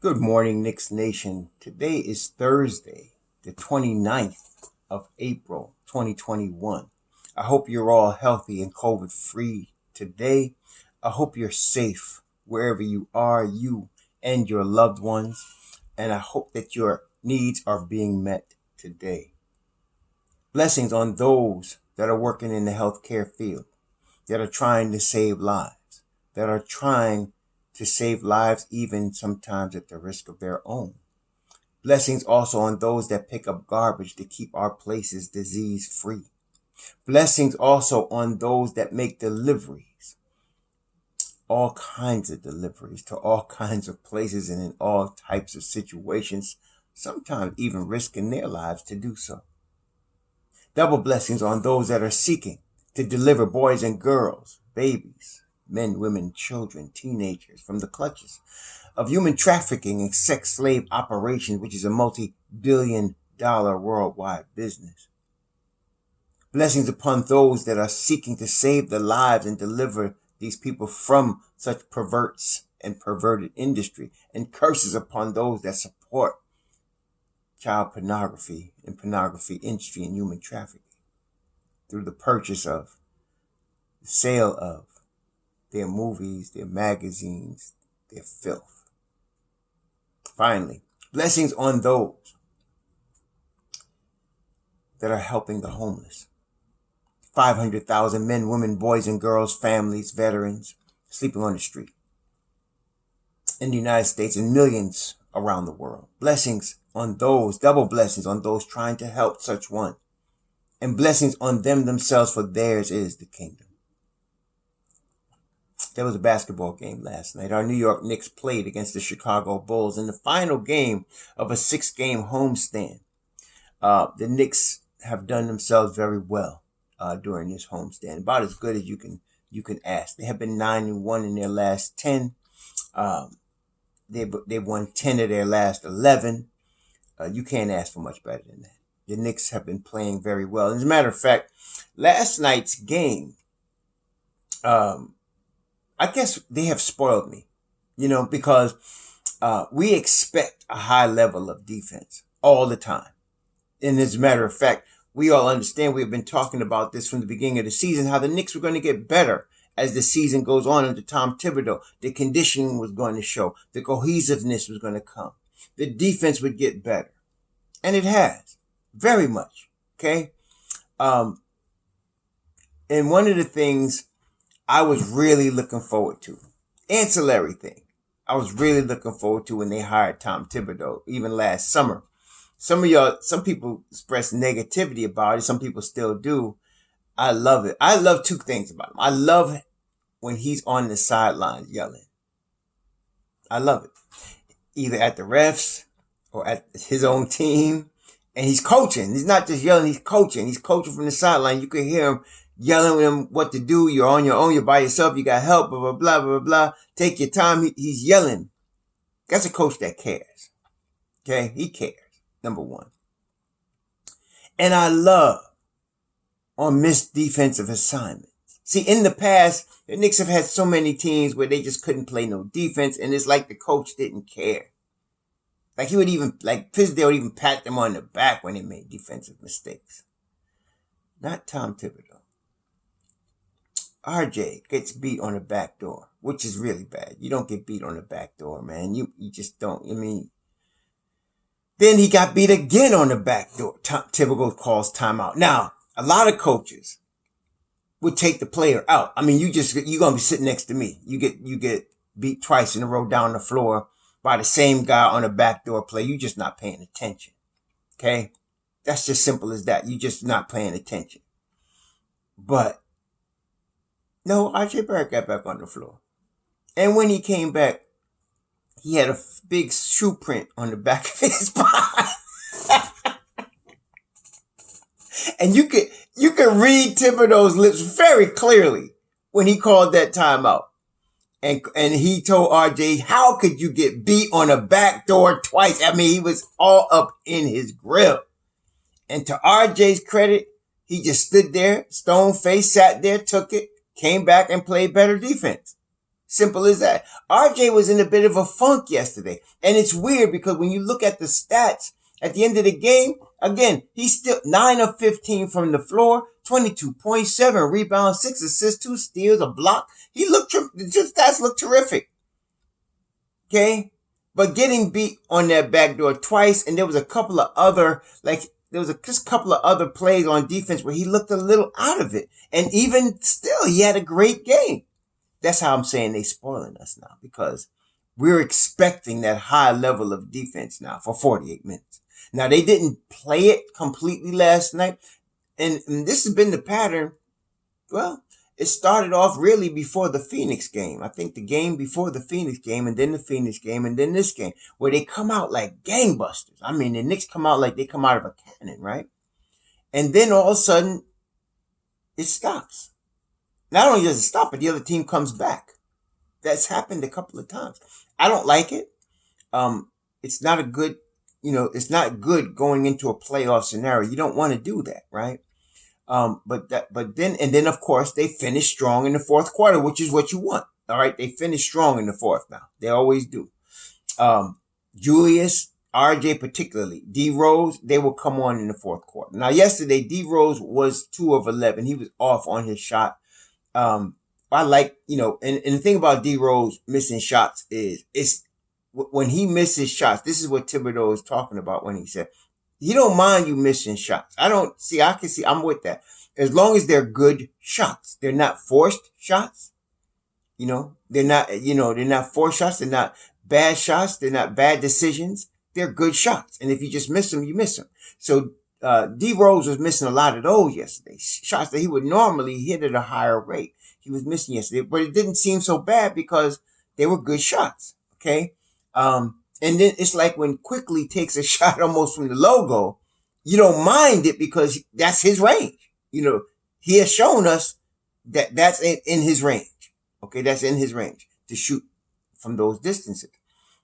Good morning, Knicks Nation. Today is Thursday, the 29th of April, 2021. I hope you're all healthy and COVID free today. I hope you're safe wherever you are, you and your loved ones. And I hope that your needs are being met today. Blessings on those that are working in the healthcare field, that are trying to save lives, that are trying to save lives even sometimes at the risk of their own. Blessings also on those that pick up garbage to keep our places disease free. Blessings also on those that make deliveries, all kinds of deliveries to all kinds of places and in all types of situations, sometimes even risking their lives to do so. Double blessings on those that are seeking to deliver boys and girls, babies, men, women, children, teenagers from the clutches of human trafficking and sex slave operations, which is a multi-billion-dollar worldwide business. Blessings upon those that are seeking to save the lives and deliver these people from such perverts and perverted industry, and curses upon those that support child pornography and pornography industry and human trafficking through the purchase of, the sale of their movies, their magazines, their filth. Finally, blessings on those that are helping the homeless. 500,000 men, women, boys, and girls, families, veterans, sleeping on the street in the United States and millions around the world. Blessings on those, double blessings on those trying to help such one. And blessings on them themselves, for theirs is the kingdom. There was a basketball game last night. Our New York Knicks played against the Chicago Bulls in the final game of a 6-game homestand. The Knicks have done themselves very well during this homestand, about as good as you can ask. They have been 9-1 in their last 10. They've won 10 of their last 11. You can't ask for much better than that. The Knicks have been playing very well. As a matter of fact, last night's game, I guess they have spoiled me, because we expect a high level of defense all the time. And as a matter of fact, we all understand, we've been talking about this from the beginning of the season, how the Knicks were going to get better as the season goes on under Tom Thibodeau. The conditioning was going to show. The cohesiveness was going to come. The defense would get better. And it has. Very much. Okay? And one of the things I was really looking forward to, ancillary thing, I was really looking forward to when they hired Tom Thibodeau, even last summer. Some people expressed negativity about it. Some people still do. I love it. I love two things about him. I love when he's on the sidelines yelling. I love it. Either at the refs or at his own team. And he's coaching. He's not just yelling, he's coaching. He's coaching from the sideline. You can hear him yelling with him what to do. You're on your own. You're by yourself. You got help, blah, blah, blah, blah, blah. Take your time. He's yelling. That's a coach that cares. Okay? He cares. Number one. And I love on missed defensive assignments. See, in the past, the Knicks have had so many teams where they just couldn't play no defense, and it's like the coach didn't care. Like he would even, like Fizdale would even pat them on the back when they made defensive mistakes. Not Tom Thibodeau. RJ gets beat on the back door, which is really bad. You don't get beat on the back door, man. You just don't. Then he got beat again on the back door. Thibodeau calls timeout. Now, a lot of coaches would take the player out. You're going to be sitting next to me. You get beat twice in a row down the floor by the same guy on a backdoor play. You're just not paying attention. Okay? That's just simple as that. You're just not paying attention. But, no, RJ Barrett got back on the floor. And when he came back, he had a big shoe print on the back of his body. And you could read Thibodeau's lips very clearly when he called that timeout. And he told RJ, how could you get beat on a back door twice? He was all up in his grill. And to RJ's credit, he just stood there, stone faced, sat there, took it, came back and played better defense. Simple as that. RJ was in a bit of a funk yesterday. And it's weird because when you look at the stats at the end of the game, again, he's still 9 of 15 from the floor, 22.7 rebounds, 6 assists, 2 steals, a block. His stats look terrific. Okay? But getting beat on that backdoor twice, and there was a couple of other, just a couple of other plays on defense where he looked a little out of it. And even still, he had a great game. That's how I'm saying they spoiling us now, because we're expecting that high level of defense now for 48 minutes. Now, they didn't play it completely last night, and this has been the pattern. Well, it started off really before the Phoenix game. I think the game before the Phoenix game, and then the Phoenix game, and then this game, where they come out like gangbusters. I mean, the Knicks come out like they come out of a cannon, right? And then all of a sudden, it stops. Not only does it stop, but the other team comes back. That's happened a couple of times. I don't like it. It's not it's not good going into a playoff scenario. You don't want to do that, right? But then of course they finish strong in the fourth quarter, which is what you want. All right. They finish strong in the fourth now. They always do. Julius, RJ particularly, D Rose, they will come on in the fourth quarter. Now yesterday, D Rose was 2 of 11. He was off on his shot. I like, and the thing about D Rose missing shots is when he misses shots, this is what Thibodeau is talking about when he said, he don't mind you missing shots. I'm with that. As long as they're good shots. They're not forced shots. They're not forced shots. They're not bad shots. They're not bad decisions. They're good shots. And if you just miss them, you miss them. So, D Rose was missing a lot of those yesterday. Shots that he would normally hit at a higher rate. He was missing yesterday, but it didn't seem so bad because they were good shots. Okay. And then it's like when Quickly takes a shot almost from the logo, you don't mind it because that's his range. He has shown us that that's in his range. Okay. That's in his range to shoot from those distances.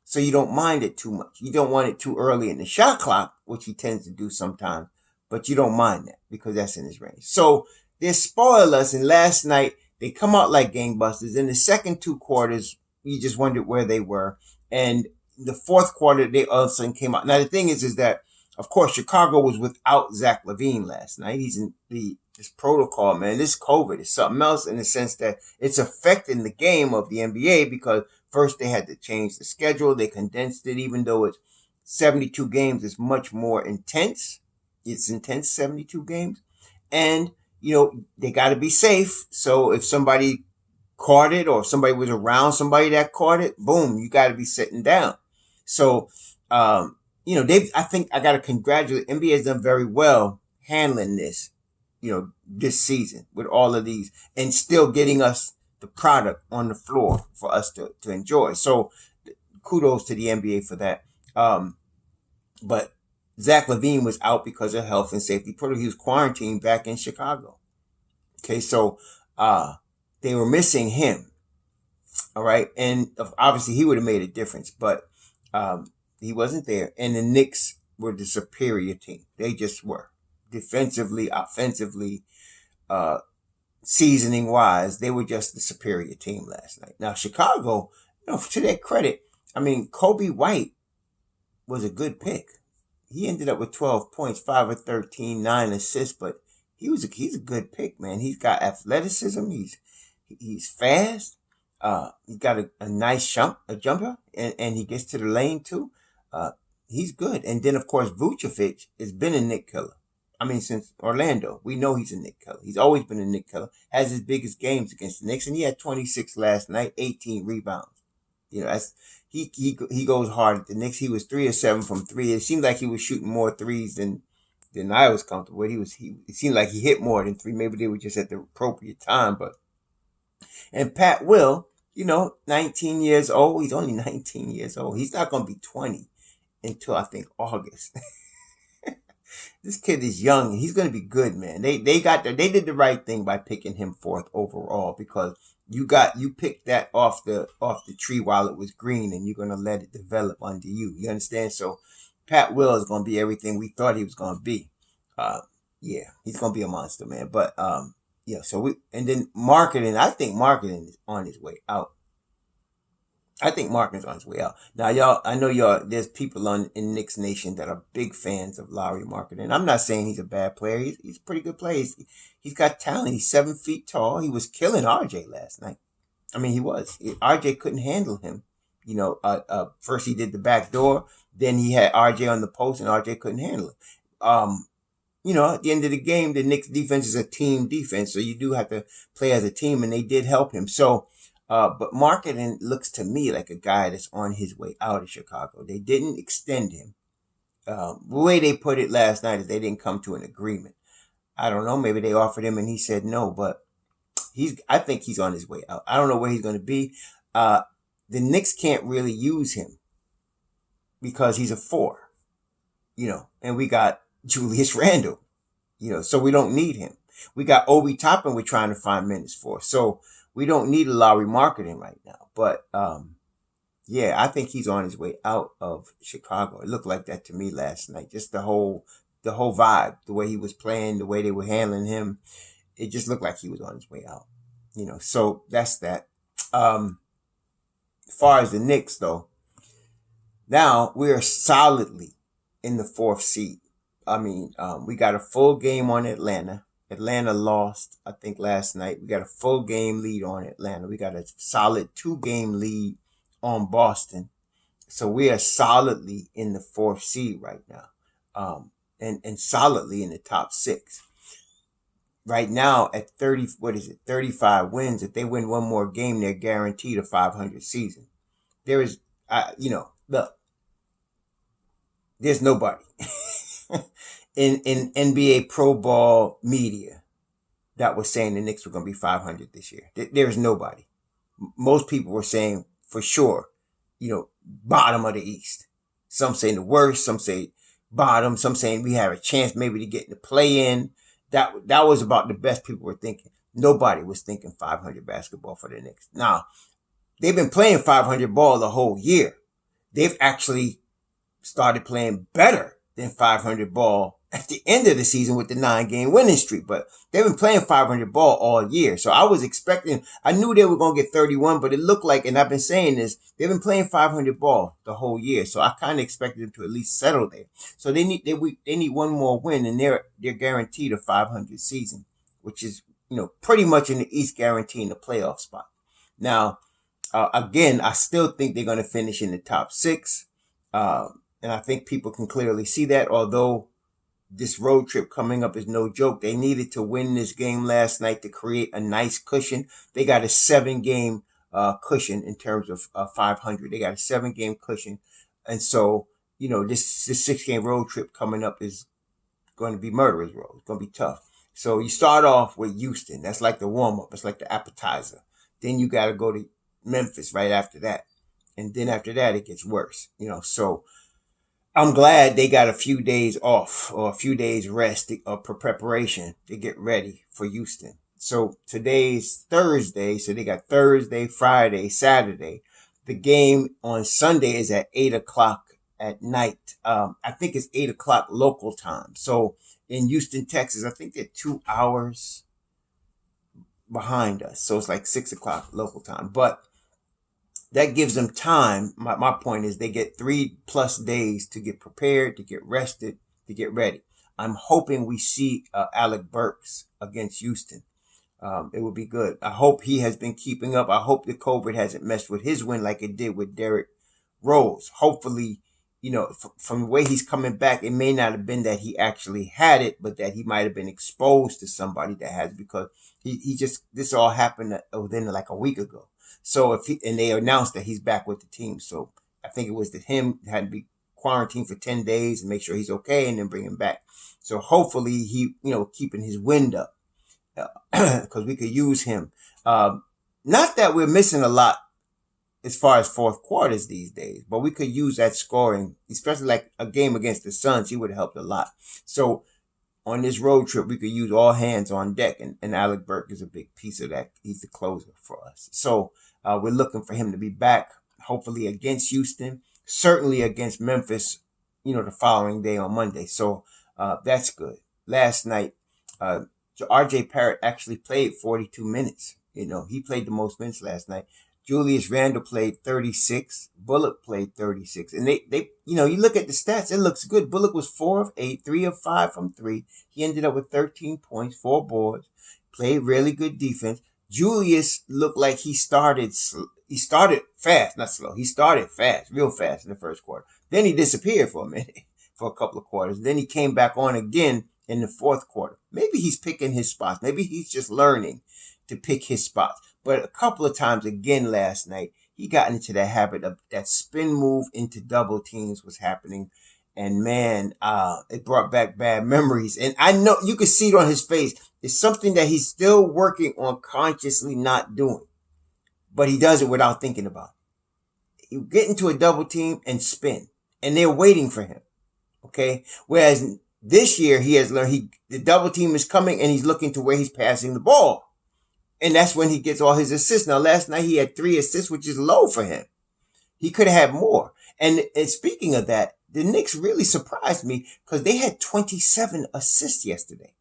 So you don't mind it too much. You don't want it too early in the shot clock, which he tends to do sometimes, but you don't mind that because that's in his range. So they spoil us. And last night they come out like gangbusters. In the second 2 quarters, you just wondered where they were. And the fourth quarter, they all of a sudden came out. Now the thing is that, of course, Chicago was without Zach LaVine last night. He's in this protocol, man. This COVID is something else in the sense that it's affecting the game of the NBA because first they had to change the schedule. They condensed it, even though it's 72 games. It's much more intense. It's intense, 72 games. And, they got to be safe. So if somebody caught it or if somebody was around somebody that caught it, boom, you got to be sitting down. So, I think I got to congratulate. NBA has done very well handling this, this season with all of these and still getting us the product on the floor for us to enjoy. So kudos to the NBA for that. But Zach LaVine was out because of health and safety protocol. He was quarantined back in Chicago. Okay. So, they were missing him. All right. And obviously he would have made a difference, but, he wasn't there. And the Knicks were the superior team. They just were. Defensively, offensively, seasoning wise, they were just the superior team last night. Now, Chicago, to their credit, Kobe White was a good pick. He ended up with 12 points, 5 of 13, 9 assists, but he's a good pick, man. He's got athleticism. He's fast. He's got a nice jumper, and he gets to the lane too. He's good. And then, of course, Vucevic has been a Knick killer. Since Orlando, we know he's a Knick killer. He's always been a Knick killer. Has his biggest games against the Knicks, and he had 26 last night, 18 rebounds. He goes hard at the Knicks. He was 3 of 7 from 3. It seemed like he was shooting more threes than I was comfortable with. It seemed like he hit more than 3. Maybe they were just at the appropriate time, and Pat Will, 19 years old. He's only 19 years old. He's not going to be 20 until I think August. This kid is young. He's going to be good, man. They did the right thing by picking him 4th overall because you picked that off the tree while it was green, and you're going to let it develop under you. You understand? So Pat Will is going to be everything we thought he was going to be. He's going to be a monster, man. But, and then marketing, I think marketing is on his way out. I think Markkin's on his way out. Now, y'all, I know y'all, there's people in Knicks Nation that are big fans of Lauri Markkanen. And I'm not saying he's a bad player. He's a pretty good player. He's got talent. He's 7 feet tall. He was killing RJ last night. I mean, he was. RJ couldn't handle him. First he did the back door. Then he had RJ on the post, and RJ couldn't handle it. At the end of the game, the Knicks defense is a team defense, so you do have to play as a team, and they did help him. So, but Markkanen looks to me like a guy that's on his way out of Chicago. They didn't extend him. The way they put it last night is they didn't come to an agreement. I don't know. Maybe they offered him and he said no, but I think he's on his way out. I don't know where he's going to be. The Knicks can't really use him because he's a 4, and we got Julius Randle, so we don't need him. We got Obi Toppin we're trying to find minutes for. So we don't need a Lauri Markkanen right now. But, I think he's on his way out of Chicago. It looked like that to me last night. Just the whole vibe, the way he was playing, the way they were handling him. It just looked like he was on his way out, so that's that. As far as the Knicks, though, now we are solidly in the 4th seed. I mean, we got a full game on Atlanta. Atlanta lost, I think, last night. We got a full game lead on Atlanta. We got a solid 2-game lead on Boston. So we are solidly in the 4th seed right now, and solidly in the top 6. Right now at 35 wins. If they win one more game, they're guaranteed a 500 season. There is, look, there's nobody in NBA Pro Ball media that was saying the Knicks were going to be 500 this year. There's nobody. Most people were saying for sure, bottom of the East. Some saying the worst, some say bottom, some saying we have a chance maybe to get in the play-in. That was about the best people were thinking. Nobody was thinking 500 basketball for the Knicks. Now, they've been playing 500 ball the whole year. They've actually started playing better than 500 ball at the end of the season with the 9-game winning streak. But they've been playing 500 ball all year. So I knew they were going to get 31, but it looked like, and I've been saying this, they've been playing 500 ball the whole year. So I kind of expected them to at least settle there. So they need one more win, and they're guaranteed a 500 season, which is, pretty much in the East guaranteeing the playoff spot. Now, again, I still think they're going to finish in the top 6. And I think people can clearly see that, although this road trip coming up is no joke. They needed to win this game last night to create a nice cushion. They got a 7-game cushion in terms of 500. They got a 7-game cushion. And so, this 6-game road trip coming up is going to be murderer's road. It's going to be tough. So you start off with Houston. That's like the warm-up. It's like the appetizer. Then you got to go to Memphis right after that. And then after that, it gets worse. So I'm glad they got a few days off or a few days rest for preparation to get ready for Houston. So today's Thursday. So they got Thursday, Friday, Saturday. The game on Sunday is at 8:00 at night. I think it's 8:00 local time. So in Houston, Texas, I think they're 2 hours behind us. So it's like 6:00 local time. But that gives them time. My point is they get 3+ days to get prepared, to get rested, to get ready. I'm hoping we see Alec Burks against Houston. It would be good. I hope he has been keeping up. I hope the COVID hasn't messed with his win like it did with Derrick Rose. Hopefully, from the way he's coming back, it may not have been that he actually had it, but that he might have been exposed to somebody that has, because this all happened within like a week ago. So and they announced that he's back with the team. So I think it was that him had to be quarantined for 10 days and make sure he's okay and then bring him back. So hopefully he, keeping his wind up, because we could use him. Not that we're missing a lot as far as fourth quarters these days, but we could use that scoring, especially like a game against the Suns. He would have helped a lot. So on this road trip, we could use all hands on deck, and Alec Burke is a big piece of that. He's the closer for us. So we're looking for him to be back, hopefully against Houston, certainly against Memphis, the following day on Monday. So that's good. Last night, RJ Parrott actually played 42 minutes. He played the most minutes last night. Julius Randle played 36. Bullock played 36. And you look at the stats, it looks good. Bullock was 4 of 8, 3 of 5 from 3. He ended up with 13 points, 4 boards, played really good defense. Julius looked like he started fast, not slow. He started fast, real fast in the first quarter. Then he disappeared for a minute, for a couple of quarters. Then he came back on again in the fourth quarter. Maybe he's picking his spots. Maybe he's just learning to pick his spots. But a couple of times again last night, he got into that habit of that spin move into double teams was happening. And man, it brought back bad memories. And I know you could see it on his face. It's something that he's still working on consciously not doing. But he does it without thinking about it. You get into a double team and spin. And they're waiting for him. Okay? Whereas this year he has learned the double team is coming and he's looking to where he's passing the ball. And that's when he gets all his assists. Now, last night he had 3 assists, which is low for him. He could have had more. And speaking of that, the Knicks really surprised me because they had 27 assists yesterday.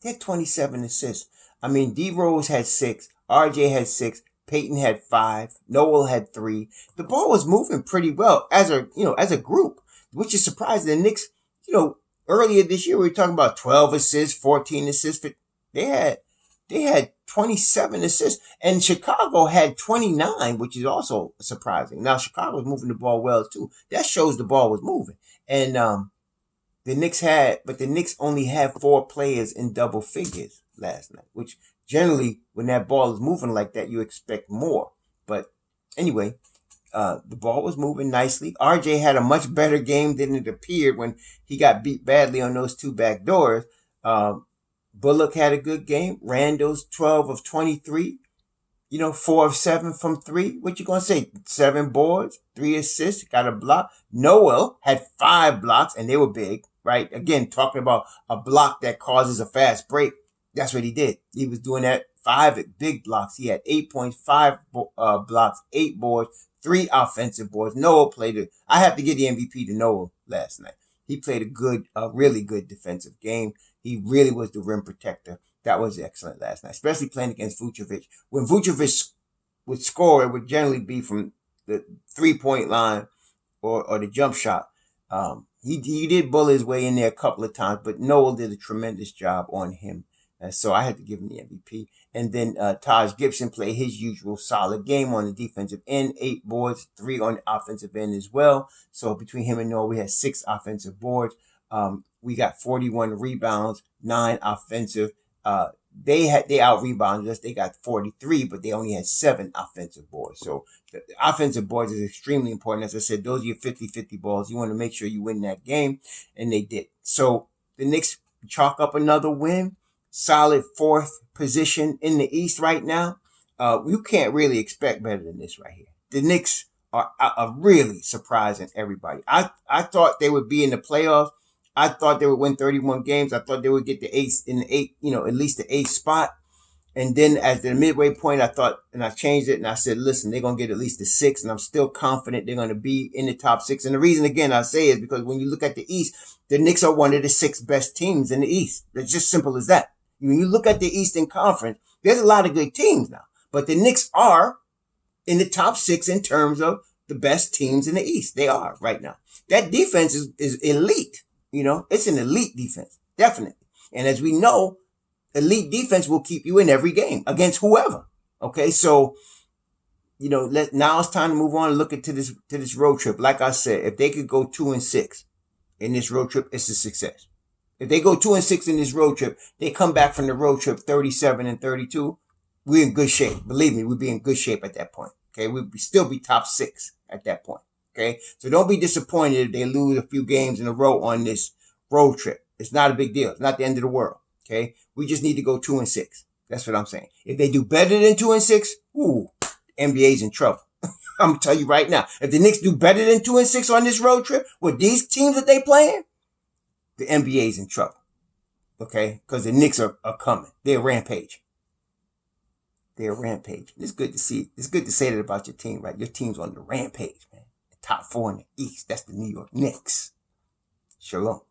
They had 27 assists. I mean, D Rose had 6, RJ had 6, Peyton had 5, Noel had 3. The ball was moving pretty well as a group, which is surprising. The Knicks, earlier this year we were talking about 12 assists, 14 assists. They had 27 assists, and Chicago had 29, which is also surprising. Now, Chicago was moving the ball well, too. That shows the ball was moving. And the Knicks only had 4 players in double figures last night, which generally, when that ball is moving like that, you expect more. But anyway, the ball was moving nicely. RJ had a much better game than it appeared when he got beat badly on those 2 back doors. Bullock had a good game. Randall's 12 of 23. 4 of 7 from 3. What you gonna say? 7 boards, 3 assists, got a block. Noel had 5 blocks, and they were big, right? Again, talking about a block that causes a fast break. That's what he did. He was doing that. 5 big blocks. He had 8 points, 5 blocks, 8 boards, 3 offensive boards. Noel played it. I have to give the MVP to Noel last night. He played a really good defensive game. He really was the rim protector. That was excellent last night, especially playing against Vucevic. When Vucevic would score, it would generally be from the 3-point line or the jump shot. He did bully his way in there a couple of times, but Noel did a tremendous job on him. So I had to give him the MVP. And then Taj Gibson played his usual solid game on the defensive end, 8 boards, 3 on the offensive end as well. So between him and Noel, we had 6 offensive boards. We got 41 rebounds, 9 offensive. They out-rebounded us. They got 43, but they only had 7 offensive boards. So the offensive boards is extremely important. As I said, those are your 50-50 balls. You want to make sure you win that game, and they did. So the Knicks chalk up another win. Solid 4th position in the East right now. You can't really expect better than this right here. The Knicks are really surprising everybody. I thought they would be in the playoffs. I thought they would win 31 games. I thought they would get at least the 8th spot. And then at the midway point, I thought, and I changed it and I said, listen, they're going to get at least the 6th. And I'm still confident they're going to be in the top 6. And the reason, again, I say is because when you look at the East, the Knicks are one of the 6 best teams in the East. It's just simple as that. When you look at the Eastern Conference, there's a lot of good teams now. But the Knicks are in the top 6 in terms of the best teams in the East. They are right now. That defense is elite. It's an elite defense, definitely. And as we know, elite defense will keep you in every game against whoever. Okay, so now it's time to move on and look into this road trip. Like I said, if they could go 2-6 in this road trip, it's a success. If they go 2-6 in this road trip, they come back from the road trip 37-32. We're in good shape. Believe me, we'd be in good shape at that point. Okay, we'd still be top 6 at that point. Okay, so don't be disappointed if they lose a few games in a row on this road trip. It's not a big deal. It's not the end of the world. Okay, we just need to go 2-6. That's what I'm saying. If they do better than 2-6, NBA's in trouble. I'm gonna tell you right now. If the Knicks do better than 2-6 on this road trip with these teams that they playing, the NBA's in trouble. Okay, because the Knicks are coming. They're rampage. It's good to see. It's good to say that about your team, right? Your team's on the rampage, man. Top 4 in the East. That's the New York Knicks. Shalom.